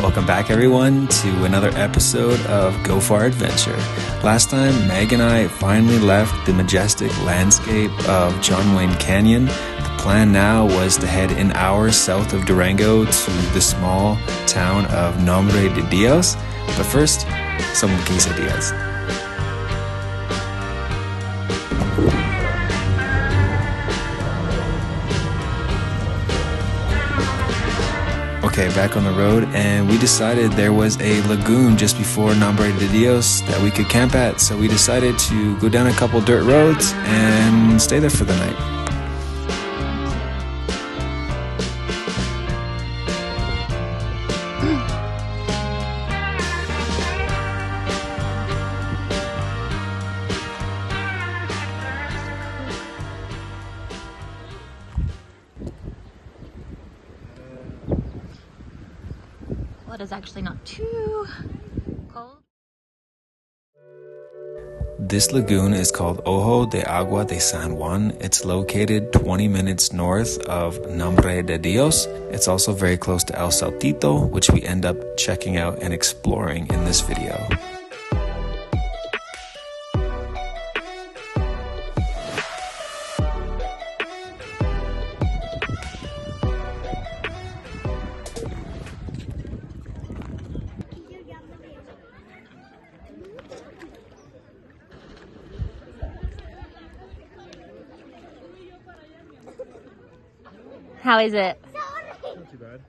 Welcome back, everyone, to another episode of Go for Our Adventure. Last time, Meg and I finally left the majestic landscape of John Wayne Canyon. The plan now was to head an hour south of Durango to the small town of Nombre De Dios. But first, some quesadillas. Okay, back on the road, and we decided there was a lagoon just before Nombre de Dios that we could camp at, so we decided to go down a couple dirt roads and stay there for the night. It is actually not too cold. This lagoon is called Ojo de Agua de San Juan. It's located 20 minutes north of Nombre de Dios. It's also very close to El Saltito, which we end up checking out and exploring in this video. How is it? Not too bad.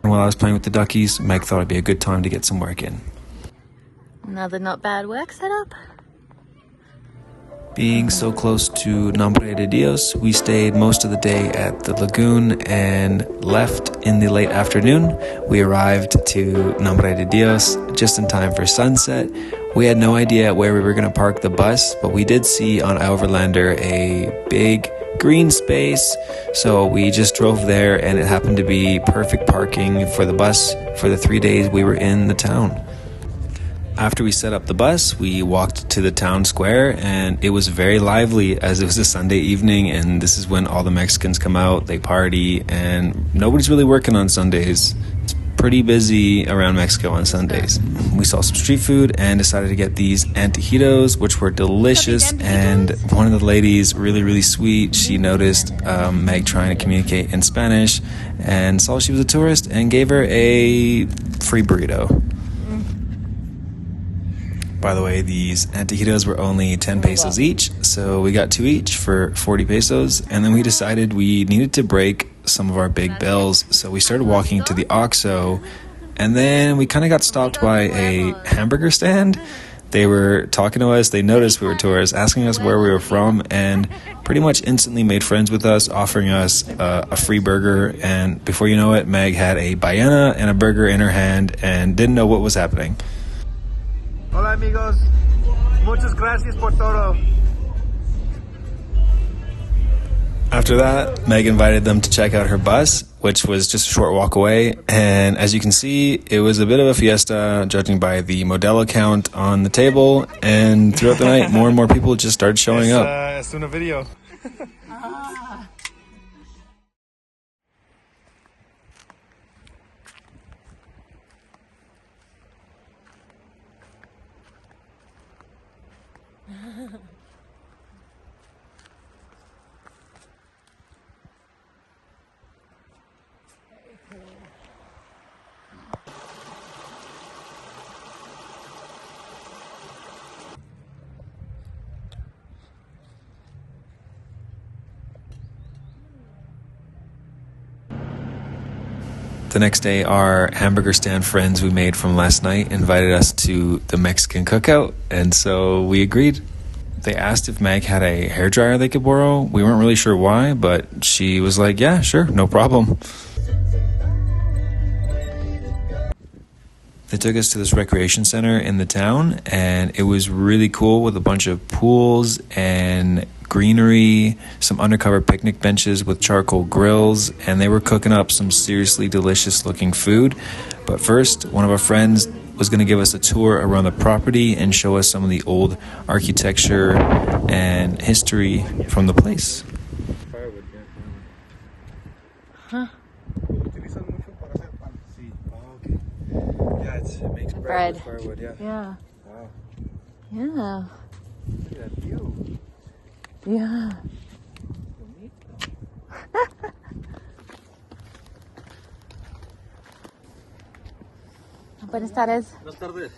While I was playing with the duckies, Meg thought it'd be a good time to get some work in. Another not bad work setup. Being so close to Nombre de Dios, we stayed most of the day at the lagoon and left in the late afternoon. We arrived to Nombre de Dios just in time for sunset. We had no idea where we were going to park the bus, but we did see on Overlander a big green space, so we just drove there, and it happened to be perfect parking for the bus for the 3 days we were in the town. After we set up the bus, we walked to the town square, and it was very lively as it was a Sunday evening, and this is when all the Mexicans come out, they party, and nobody's really working on Sundays. It's pretty busy around Mexico on Sundays. We saw some street food and decided to get these antojitos, which were delicious, and one of the ladies, really sweet, she noticed Meg trying to communicate in Spanish and saw she was a tourist and gave her a free burrito. By the way, these antojitos were only 10 pesos each, so we got 2 each for 40 pesos, and then we decided we needed to break some of our big bills, so we started walking to the OXXO, and then we kind of got stopped by a hamburger stand. They were talking to us, they noticed we were tourists, asking us where we were from, and pretty much instantly made friends with us, offering us a free burger, and before you know it, Meg had a ballena and a burger in her hand and didn't know what was happening. Hola amigos, muchas gracias por todo. After that, Meg invited them to check out her bus, which was just a short walk away, and as you can see, it was a bit of a fiesta, judging by the Modelo count on the table, and throughout the night, more and more people just started showing up. Es una video. The next day, our hamburger stand friends we made from last night invited us to the Mexican cookout, and so we agreed. They asked if Meg had a hairdryer they could borrow. We weren't really sure why, but she was like, yeah, sure, no problem. They took us to this recreation center in the town, and it was really cool with a bunch of pools and greenery, some undercover picnic benches with charcoal grills, and they were cooking up some seriously delicious looking food. But first, one of our friends was going to give us a tour around the property and show us some of the old architecture and history from the place. Huh? Utilizan mucho para hacer pan. Sí. Oh, okay. Yeah, it makes Bread. with firewood, yeah. Yeah. Wow. Yeah. Look at that view. Yeah. Buenas tardes. Buenas tardes.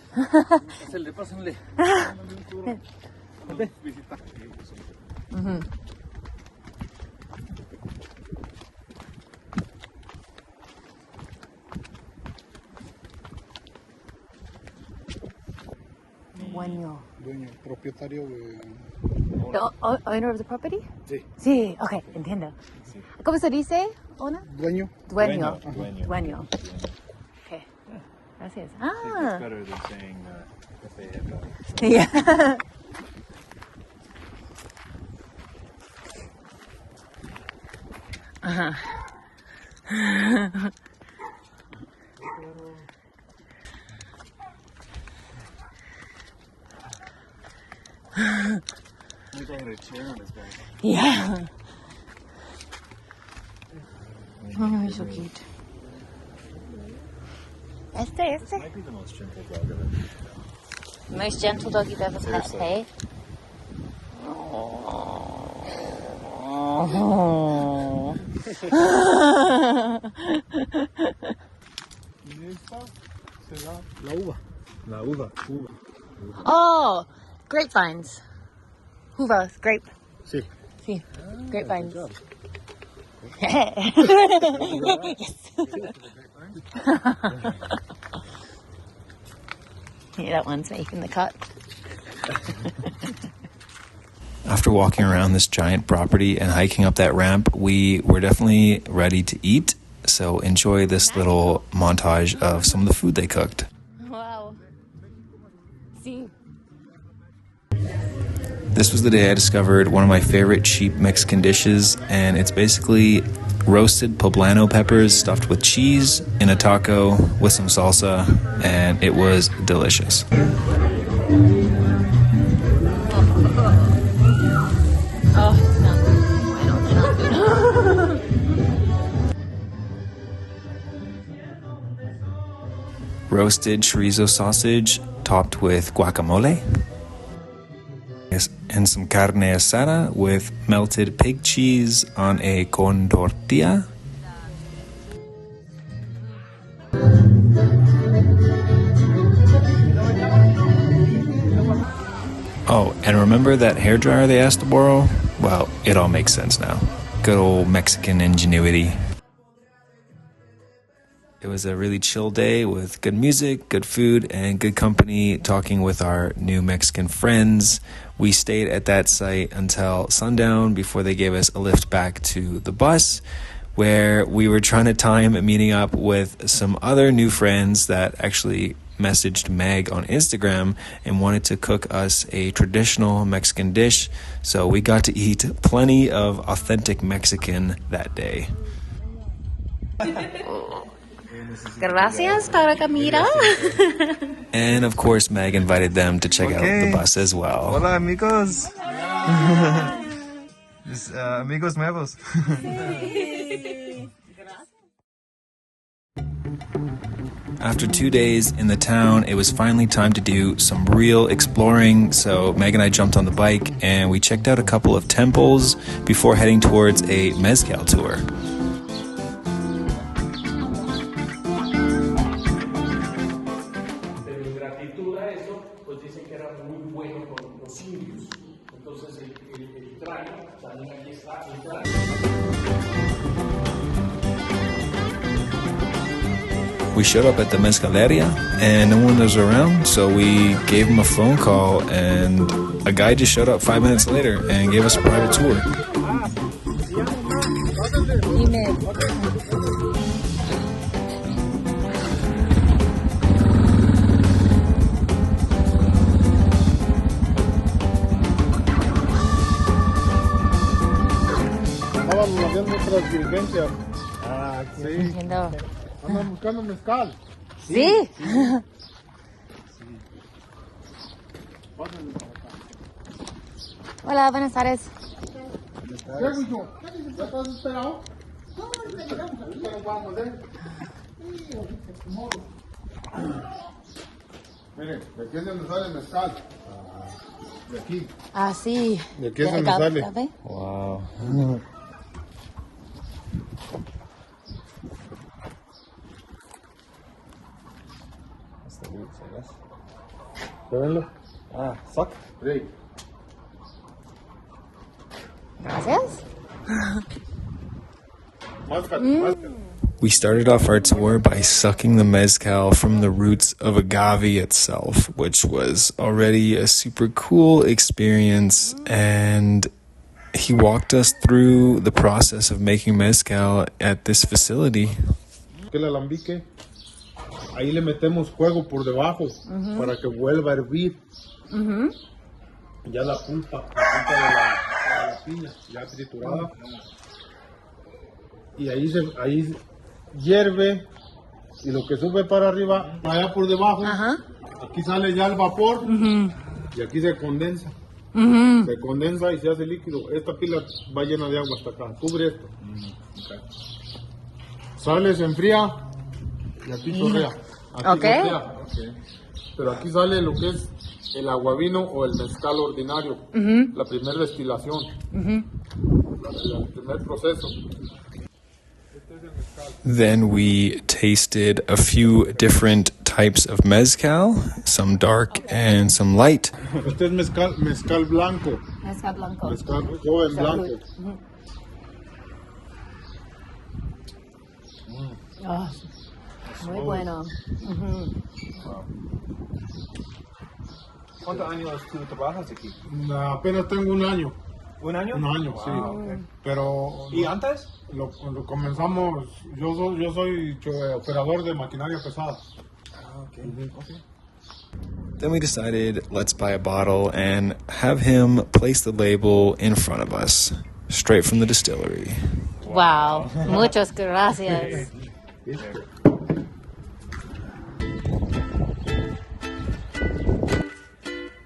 Pásenle, pásenle. Visita. Dueño. Dueño, propietario de... The owner of the property? Sí. Sí, ok, entiendo. Sí. ¿Cómo se dice? ¿Owner? Dueño. Dueño. Dueño. Dueño. Ok. Gracias. I think it's Ah. better than saying cafe hepa. Yeah. Ajá. Wish I had a chair on this guy. Yeah. Oh, so cute. This might be the most gentle dog I've ever seen. Most gentle dog you've ever had, Seriously. hey? Oh. Y esta será la uva. La uva. Oh, grapevines. Hoover, grape. Sí. Sí, grapevines. Good Yes. Yeah, that one's making the cut. After walking around this giant property and hiking up that ramp, we were definitely ready to eat. So enjoy this little montage of some of the food they cooked. Wow. Sí. This was the day I discovered one of my favorite cheap Mexican dishes, and it's basically roasted poblano peppers stuffed with cheese in a taco with some salsa, and it was delicious. Oh, no. Roasted chorizo sausage topped with guacamole, and some carne asada with melted pig cheese on a con tortilla. Oh, and remember that hairdryer they asked to borrow? Well, it all makes sense now. Good old Mexican ingenuity. It was a really chill day with good music, good food, and good company talking with our new Mexican friends. We stayed at that site until sundown before they gave us a lift back to the bus, where we were trying to time meeting up with some other new friends that actually messaged Megg on Instagram and wanted to cook us a traditional Mexican dish. So we got to eat plenty of authentic Mexican that day. Gracias para Camila. And of course, Megg invited them to check out the bus as well. Hola, amigos. Amigos nuevos. After 2 days in the town, it was finally time to do some real exploring. So Megg and I jumped on the bike and we checked out a couple of temples before heading towards a Mezcal tour. We showed up at the Mezcaleria and no one was around, so we gave him a phone call and a guy just showed up 5 minutes later and gave us a private tour. Estaban haciendo otras diligencias. Ah, sí. Entiendo. Andan buscando mezcal. Sí. Hola, buenas tardes. ¿Qué, güey? ¿Ya estás esperado? Miren, de aquí es donde sale el mezcal. De aquí. Ah, sí. De aquí es donde sale. Wow. That's the roots, I guess. Pruébenlo. Ah, suck. Sí. Gracias. Mezcal. We started off our tour by sucking the mezcal from the roots of agave itself, which was already a super cool experience. And he walked us through the process of making mezcal at this facility. Que el alambique, ahí le metemos fuego por debajo para que vuelva a hervir. Ya la pulpa de la piña, ya triturada. Y ahí hierve, y lo que sube para arriba, para allá por debajo, aquí sale ya el vapor, y aquí se condensa. Se condensa y se hace líquido. Esta pila va llena de agua hasta acá, cubre esto. Sale, se enfría, y aquí chorrea. Aquí chorrea. Pero aquí sale lo que es el aguavino o el mezcal ordinario, la primera destilación, el primer proceso. Then we tasted a few different types of mezcal, some dark and some light. Este es mezcal blanco. Mezcal blanco. Mezcal joven blanco. Oh, muy bueno. ¿Cuántos años tú trabajas aquí? Apenas tengo un año. ¿Un año? Un año, sí. Okay. Pero ¿Y antes? Lo comenzamos, yo soy operador de maquinaria pesada. Then we decided, let's buy a bottle and have him place the label in front of us, straight from the distillery. Wow. Muchas gracias.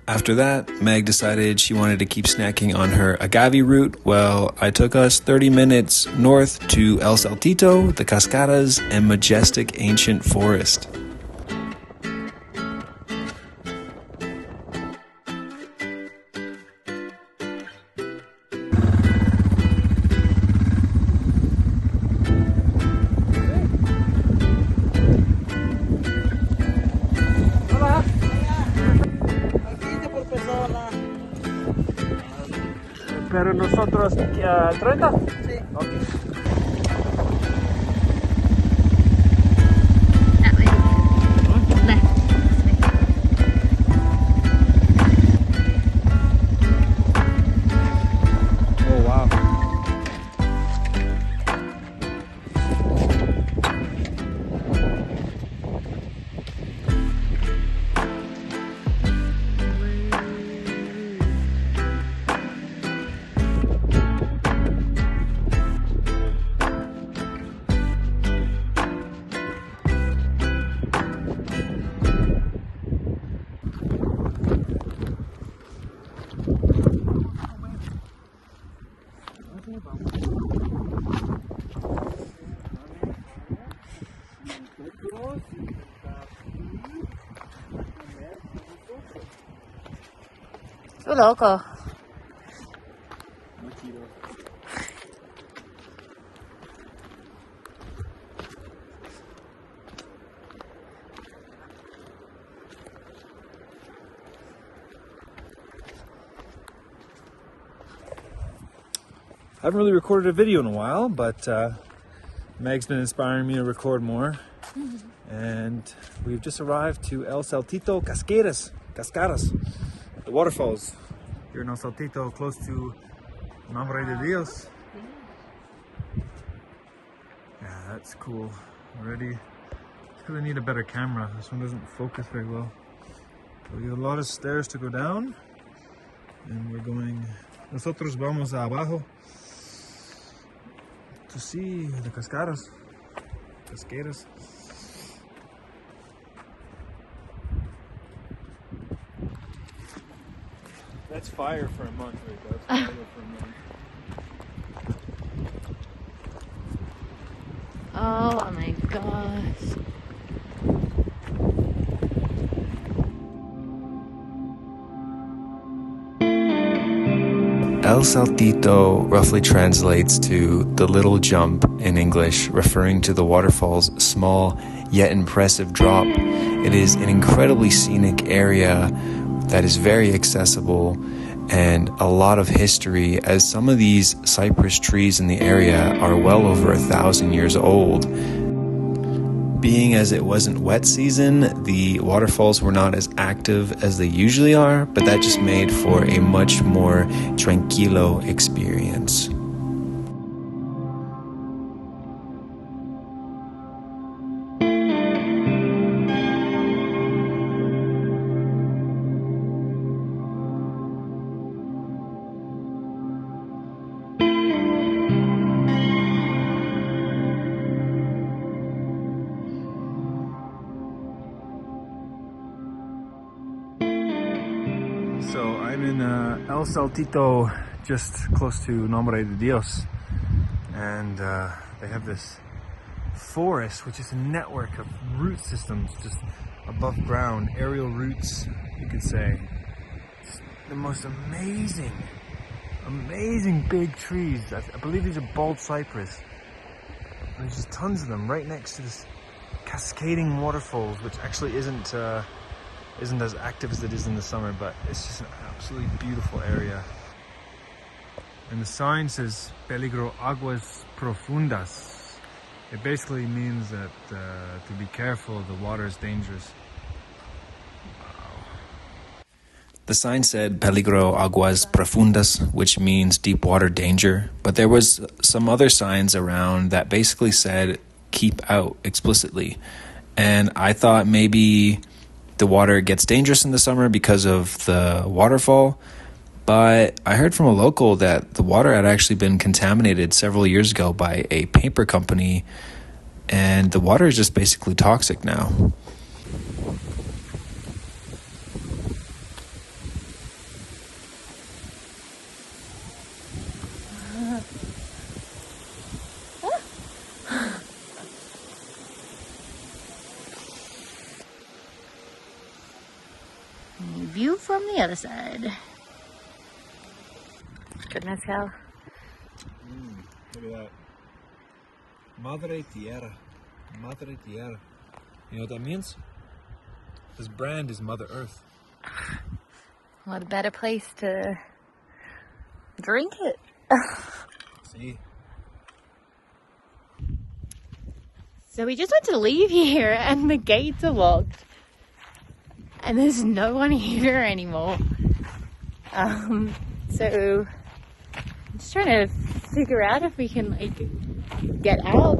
After that, Meg decided she wanted to keep snacking on her agave route. Well, I took us 30 minutes north to El Saltito, the cascadas, and majestic ancient forest. Pero nosotros, 30? Sí. Okay. That way. Left. Oh, wow. Tú loco. I haven't really recorded a video in a while, but Meg's been inspiring me to record more. And we've just arrived to El Saltito Cascadas, the waterfalls here in El Saltito, close to Nombre De Dios. Yeah, that's cool. Already, it's because I need a better camera. This one doesn't focus very well. So we have a lot of stairs to go down, and we're going. Nosotros vamos abajo to see the cascadas. That's fire for a month right there. That's fire for a month. Oh my gosh. El Saltito roughly translates to the little jump in English, referring to the waterfall's small yet impressive drop. It is an incredibly scenic area that is very accessible and a lot of history, as some of these cypress trees in the area are well over 1,000 years old. Being as it wasn't wet season, the waterfalls were not as active as they usually are, but that just made for a much more tranquilo experience. So I'm in El Saltito, just close to Nombre De Dios, and they have this forest, which is a network of root systems just above ground, aerial roots, you could say. Just the most amazing big trees. I believe these are bald cypress. And there's just tons of them right next to this cascading waterfalls, which actually isn't as active as it is in the summer, but it's just an absolutely beautiful area. And the sign says "Peligro aguas profundas." It basically means that to be careful, the water is dangerous. Wow. The sign said "Peligro aguas profundas," which means deep water danger, but there was some other signs around that basically said "keep out" explicitly. And I thought maybe the water gets dangerous in the summer because of the waterfall, but I heard from a local that the water had actually been contaminated several years ago by a paper company, and the water is just basically toxic now. View from the other side. Good mezcal. Look at that. Madre Tierra. Madre Tierra. You know what that means? This brand is Mother Earth. What a better place to drink it. See? So we just went to leave here and the gates are locked. And there's no one here anymore. So I'm just trying to figure out if we can like get out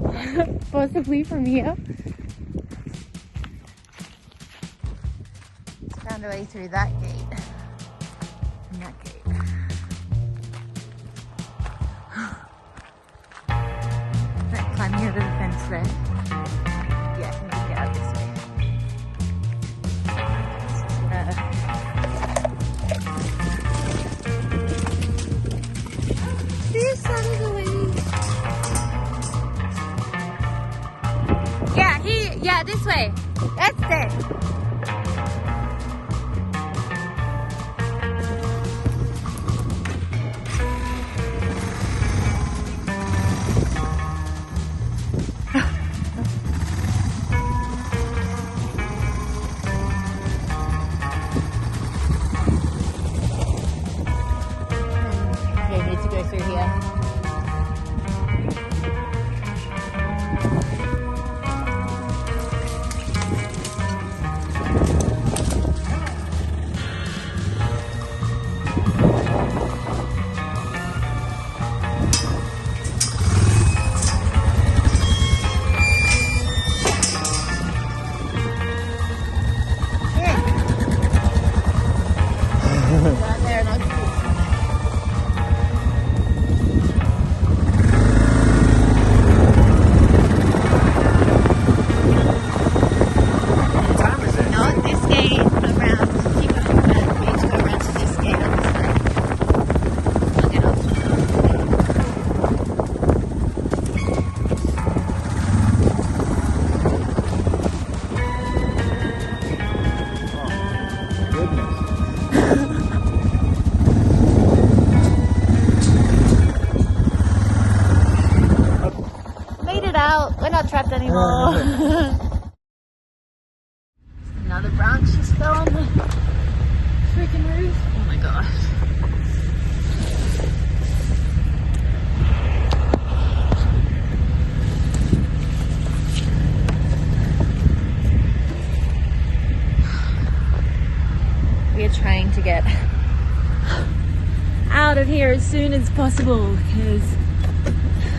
possibly from here. Found a way through that gate. And that gate. Right, climbing over the fence there. Yeah, I think we can get out this way. This side of the way. Yeah, this way. That's it. Through here. out. We're not trapped anymore. Another branch just fell on the freaking roof. Oh my gosh. We are trying to get out of here as soon as possible because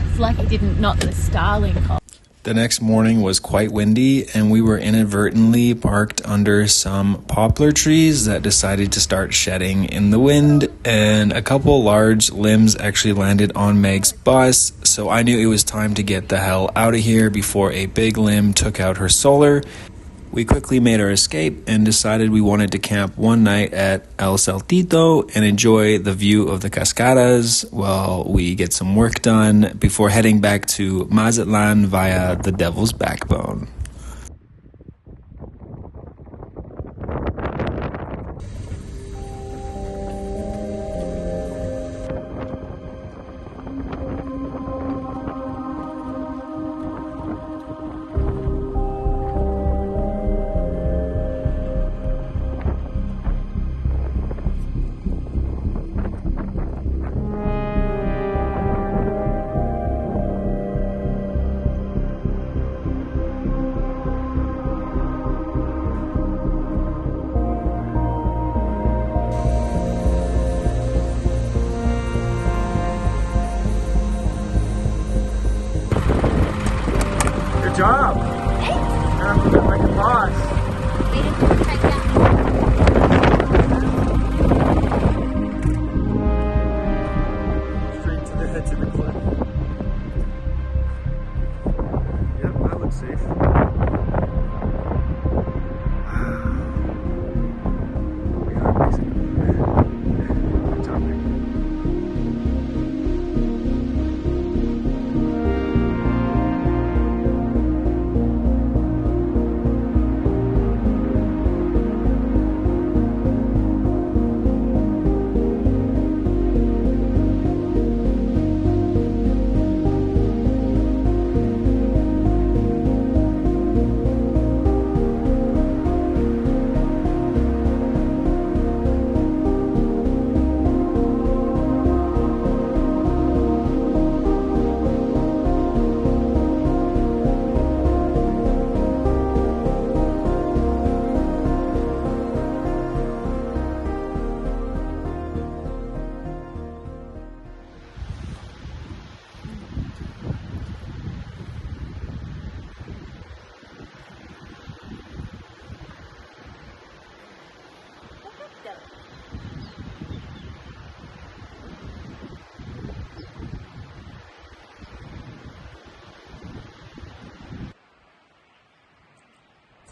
it's like it didn't knock the starling off. The next morning was quite windy, and we were inadvertently parked under some poplar trees that decided to start shedding in the wind, and a couple large limbs actually landed on Meg's bus, so I knew it was time to get the hell out of here before a big limb took out her solar. We quickly made our escape and decided we wanted to camp one night at El Saltito and enjoy the view of the cascadas while we get some work done before heading back to Mazatlan via the Devil's Backbone. Good job. You're moving like a boss. Straight to the head to the cliff. Yep, that looks safe. We are amazing. Good job, Nick.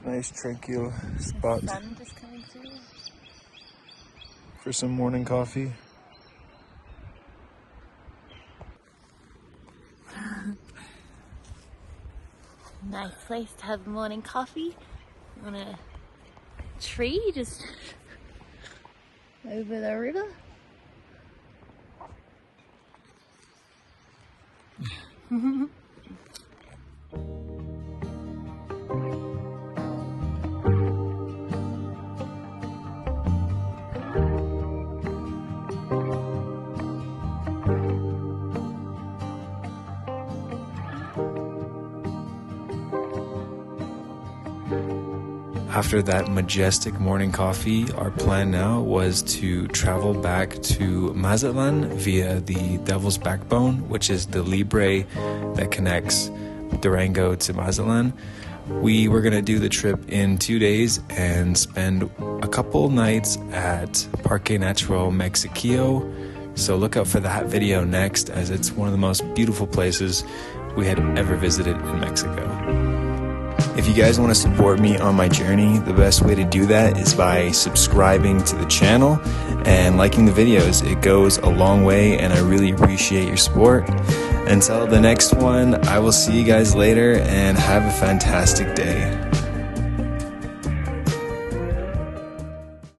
Nice tranquil spot Sun just coming through. for some morning coffee. Nice place to have morning coffee on a tree just over the river. After that majestic morning coffee, our plan now was to travel back to Mazatlan via the Devil's Backbone, which is the Libre that connects Durango to Mazatlan. We were going to do the trip in 2 days and spend a couple nights at Parque Natural Mexiquillo. So look out for that video next, as it's one of the most beautiful places we had ever visited in Mexico. If you guys want to support me on my journey, the best way to do that is by subscribing to the channel and liking the videos. It goes a long way and I really appreciate your support. Until the next one, I will see you guys later and have a fantastic day.